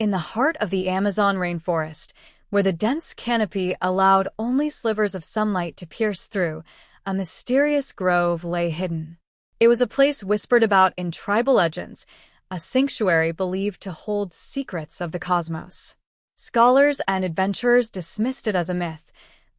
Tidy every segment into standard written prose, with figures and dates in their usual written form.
In the heart of the Amazon rainforest, where the dense canopy allowed only slivers of sunlight to pierce through, a mysterious grove lay hidden. It was a place whispered about in tribal legends, a sanctuary believed to hold secrets of the cosmos. Scholars and adventurers dismissed it as a myth,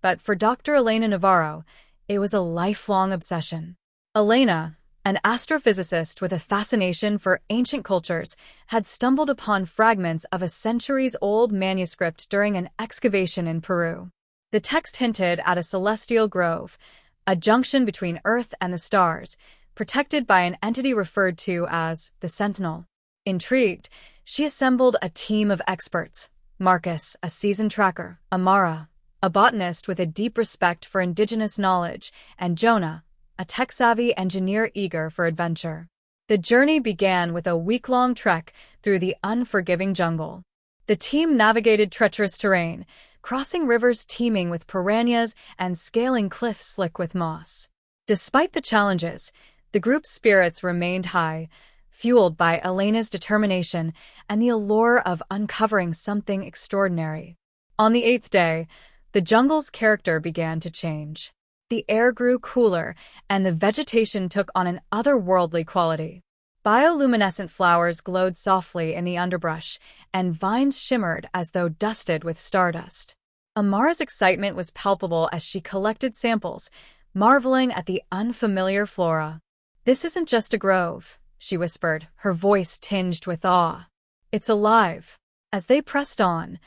but for Dr. Elena Navarro, it was a lifelong obsession. Elena, an astrophysicist with a fascination for ancient cultures, had stumbled upon fragments of a centuries-old manuscript during an excavation in Peru. The text hinted at a celestial grove, a junction between Earth and the stars, protected by an entity referred to as the Sentinel. Intrigued, she assembled a team of experts: Marcus, a seasoned tracker; Amara, a botanist with a deep respect for indigenous knowledge; and Jonah, a tech-savvy engineer eager for adventure. The journey began with a week-long trek through the unforgiving jungle. The team navigated treacherous terrain, crossing rivers teeming with piranhas and scaling cliffs slick with moss. Despite the challenges, the group's spirits remained high, fueled by Elena's determination and the allure of uncovering something extraordinary. On the 8th day, the jungle's character began to change. The air grew cooler, and the vegetation took on an otherworldly quality. Bioluminescent flowers glowed softly in the underbrush, and vines shimmered as though dusted with stardust. Amara's excitement was palpable as she collected samples, marveling at the unfamiliar flora. "This isn't just a grove," she whispered, her voice tinged with awe. "It's alive." As they pressed on,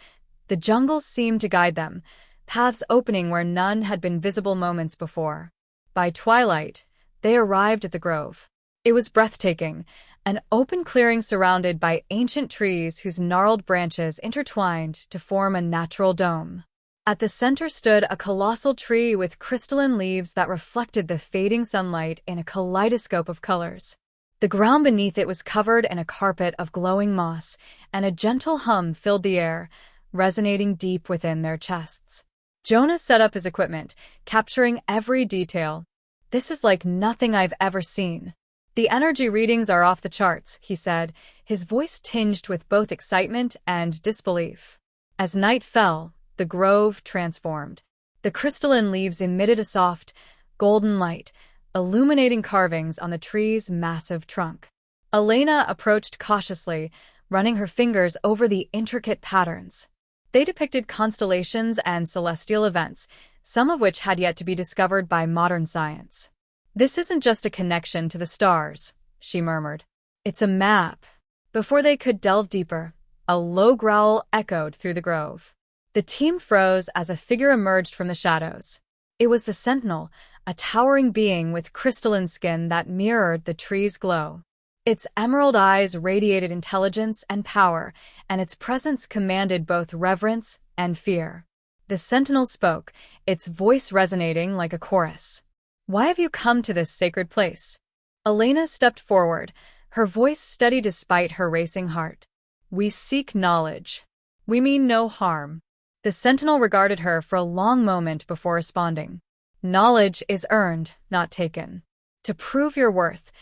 the jungle seemed to guide them, paths opening where none had been visible moments before. By twilight, they arrived at the grove. It was breathtaking, an open clearing surrounded by ancient trees whose gnarled branches intertwined to form a natural dome. At the center stood a colossal tree with crystalline leaves that reflected the fading sunlight in a kaleidoscope of colors. The ground beneath it was covered in a carpet of glowing moss, and a gentle hum filled the air, resonating deep within their chests. Jonah set up his equipment, capturing every detail. "This is like nothing I've ever seen. The energy readings are off the charts," he said, his voice tinged with both excitement and disbelief. As night fell, the grove transformed. The crystalline leaves emitted a soft, golden light, illuminating carvings on the tree's massive trunk. Elena approached cautiously, running her fingers over the intricate patterns. They depicted constellations and celestial events, some of which had yet to be discovered by modern science. "This isn't just a connection to the stars," she murmured. "It's a map." Before they could delve deeper, a low growl echoed through the grove. The team froze as a figure emerged from the shadows. It was the Sentinel, a towering being with crystalline skin that mirrored the tree's glow. Its emerald eyes radiated intelligence and power, and its presence commanded both reverence and fear. The Sentinel spoke, its voice resonating like a chorus. "Why have you come to this sacred place?" Elena stepped forward, her voice steady despite her racing heart. "We seek knowledge. We mean no harm." The Sentinel regarded her for a long moment before responding. "Knowledge is earned, not taken. To prove your worth,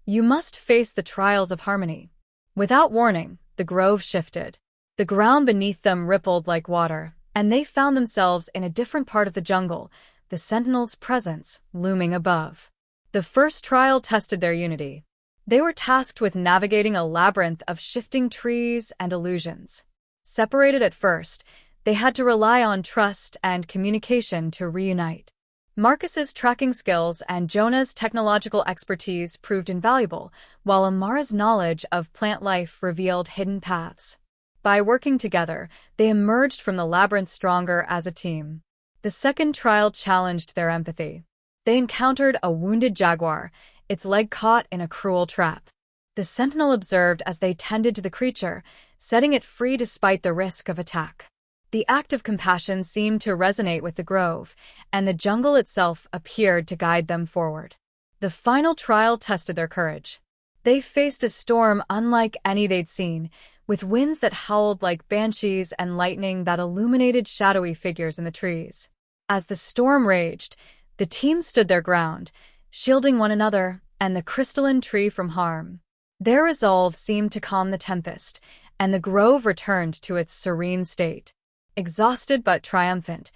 you must face the trials of harmony." Without warning, the grove shifted. The ground beneath them rippled like water, and they found themselves in a different part of the jungle, the Sentinel's presence looming above. The first trial tested their unity. They were tasked with navigating a labyrinth of shifting trees and illusions. Separated at first, they had to rely on trust and communication to reunite. Marcus's tracking skills and Jonah's technological expertise proved invaluable, while Amara's knowledge of plant life revealed hidden paths. By working together, they emerged from the labyrinth stronger as a team. The second trial challenged their empathy. They encountered a wounded jaguar, its leg caught in a cruel trap. The Sentinel observed as they tended to the creature, setting it free despite the risk of attack. The act of compassion seemed to resonate with the grove, and the jungle itself appeared to guide them forward. The final trial tested their courage. They faced a storm unlike any they'd seen, with winds that howled like banshees and lightning that illuminated shadowy figures in the trees. As the storm raged, the team stood their ground, shielding one another and the crystalline tree from harm. Their resolve seemed to calm the tempest, and the grove returned to its serene state. Exhausted but triumphant,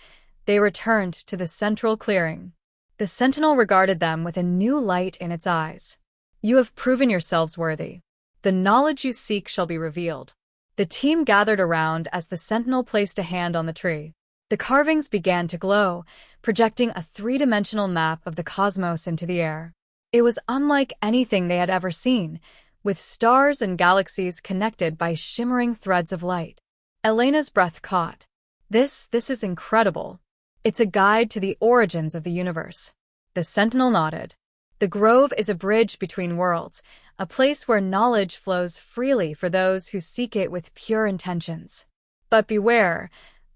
they returned to the central clearing. The sentinel regarded them with a new light in its eyes. "You have proven yourselves worthy. The knowledge you seek shall be revealed." The team gathered around as the sentinel placed a hand on the tree. The carvings began to glow, projecting a three-dimensional map of the cosmos into the air. It was unlike anything they had ever seen, with stars and galaxies connected by shimmering threads of light. Elena's breath caught. This is incredible. It's a guide to the origins of the universe." The sentinel nodded. "The grove is a bridge between worlds, a place where knowledge flows freely for those who seek it with pure intentions. But beware,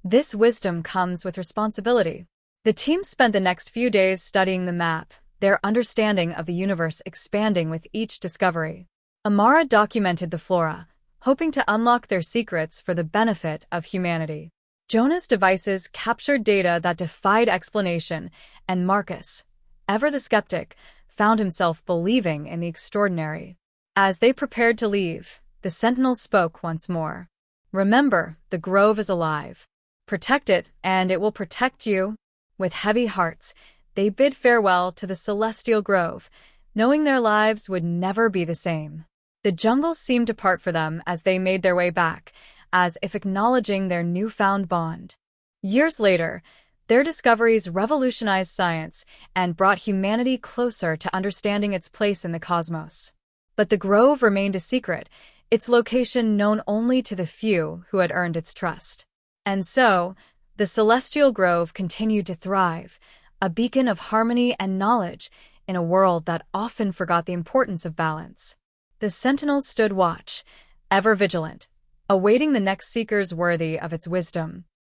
this wisdom comes with responsibility." The team spent the next few days studying the map, their understanding of the universe expanding with each discovery. Amara documented the flora, hoping to unlock their secrets for the benefit of humanity. Jonah's devices captured data that defied explanation, and Marcus, ever the skeptic, found himself believing in the extraordinary. As they prepared to leave, the sentinel spoke once more. "Remember, the grove is alive. Protect it, and it will protect you." With heavy hearts, they bid farewell to the celestial grove, knowing their lives would never be the same. The jungle seemed to part for them as they made their way back, as if acknowledging their newfound bond. Years later, their discoveries revolutionized science and brought humanity closer to understanding its place in the cosmos. But the grove remained a secret, its location known only to the few who had earned its trust. And so, the celestial grove continued to thrive, a beacon of harmony and knowledge in a world that often forgot the importance of balance. The sentinels stood watch, ever vigilant, awaiting the next seekers worthy of its wisdom.